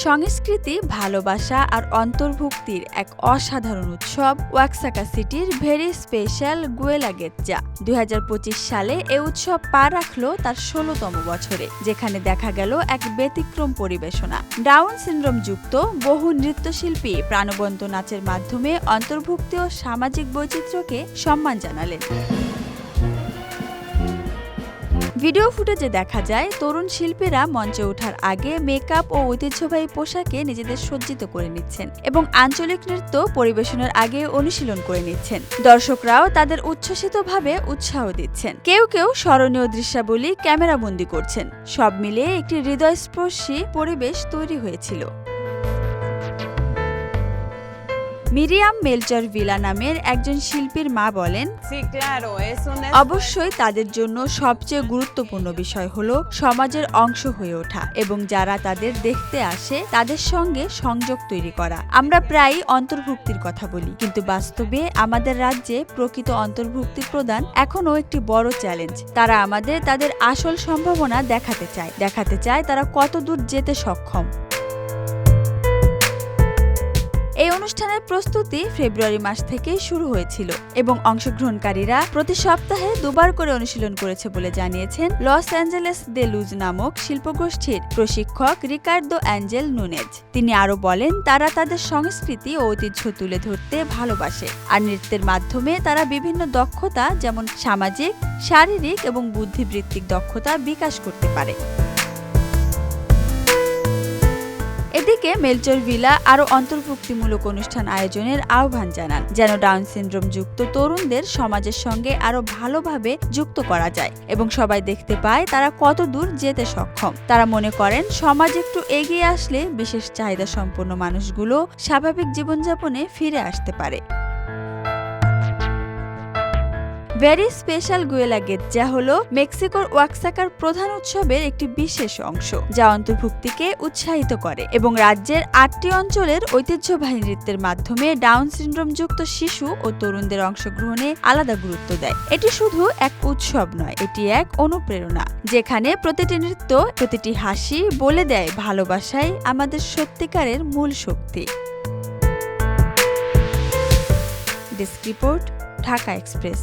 সংস্কৃতি, ভালোবাসা আর অন্তর্ভুক্তির এক অসাধারণ উৎসব ওয়াক্সাকা সিটির ভেরি স্পেশাল গুয়েলাগেটজা। ২০২৫ সালে এ উৎসব পা রাখল তার ১৬তম বছরে, যেখানে দেখা গেল এক ব্যতিক্রম পরিবেশনা। ডাউন সিনড্রোম যুক্ত বহু নৃত্যশিল্পী প্রাণবন্ত নাচের মাধ্যমে অন্তর্ভুক্তি ও সামাজিক বৈচিত্র্যকে সম্মান জানালেন। ভিডিও ফুটেজে দেখা যায় তরুণ শিল্পীরা মঞ্চে ওঠার আগে মেকআপ ও ঐতিহ্যবাহী পোশাকে নিজেদের সজ্জিত করে নিচ্ছেন এবং আঞ্চলিক নৃত্য পরিবেশনের আগে অনুশীলন করে নিচ্ছেন। দর্শকরাও তাদের উচ্ছ্বসিতভাবে উৎসাহ দিচ্ছেন। কেউ কেউ স্মরণীয় দৃশ্যাবলী ক্যামেরাবন্দি করছেন। সব মিলিয়ে একটি হৃদয়স্পর্শী পরিবেশ তৈরি হয়েছিল। মিরিয়াম মেলচার ভিলা নামের একজন শিল্পীর মা বলেন, অবশ্যই তাদের জন্য সবচেয়ে গুরুত্বপূর্ণ বিষয় হলো সমাজের অংশ হয়ে ওঠা এবং যারা তাদের দেখতে আসে তাদের সঙ্গে সংযোগ তৈরি করা। আমরা প্রায়ই অন্তর্ভুক্তির কথা বলি, কিন্তু বাস্তবে আমাদের রাজ্যে প্রকৃত অন্তর্ভুক্তি প্রদান এখনও একটি বড় চ্যালেঞ্জ। তারা আমাদের তাদের আসল সম্ভাবনা দেখাতে চায় তারা কত দূর যেতে সক্ষম। এই অনুষ্ঠানের প্রস্তুতি ফেব্রুয়ারি মাস থেকেই শুরু হয়েছিল এবং অংশগ্রহণকারীরা প্রতি সপ্তাহে 2 বার করে অনুশীলন করেছে বলে জানিয়েছেন লস অ্যাঞ্জেলেস দে লুজ নামক শিল্পগোষ্ঠীর প্রশিক্ষক রিকার্দো অ্যাঞ্জেল নুনেজ। তিনি আরও বলেন, তারা তাদের সংস্কৃতি ও ঐতিহ্য তুলে ধরতে ভালোবাসে আর নৃত্যের মাধ্যমে তারা বিভিন্ন দক্ষতা যেমন সামাজিক, শারীরিক এবং বুদ্ধিবৃত্তিক দক্ষতা বিকাশ করতে পারে। এদিকে মেলচর ভিলা আরও অন্তর্ভুক্তিমূলক অনুষ্ঠান আয়োজনের আহ্বান জানান, যেন ডাউন সিনড্রোম যুক্ত তরুণদের সমাজের সঙ্গে আরও ভালোভাবে যুক্ত করা যায় এবং সবাই দেখতে পায় তারা কত দূর যেতে সক্ষম। তারা মনে করেন সমাজ একটু এগিয়ে আসলে বিশেষ চাহিদা সম্পন্ন মানুষগুলো স্বাভাবিক জীবনযাপনে ফিরে আসতে পারে। ভেরি স্পেশাল গুয়েলাগেটজা হলো মেক্সিকোর ওয়াক্সাকার প্রধান উৎসবের একটি বিশেষ অংশ, যা অন্তর্ভুক্তিকে উৎসাহিত করে এবং রাজ্যের 8টি অঞ্চলের ঐতিহ্যবাহী নৃত্যের মাধ্যমে ডাউন সিনড্রোমযুক্ত শিশু ও তরুণদের অংশগ্রহণে আলাদা গুরুত্ব দেয়। এটি শুধু এক উৎসব নয়, এটি এক অনুপ্রেরণা, যেখানে প্রতিটি নৃত্য, প্রতিটি হাসি বলে দেয় ভালোবাসাই আমাদের সত্যিকারের মূল শক্তি। Desk report, Dhaka express.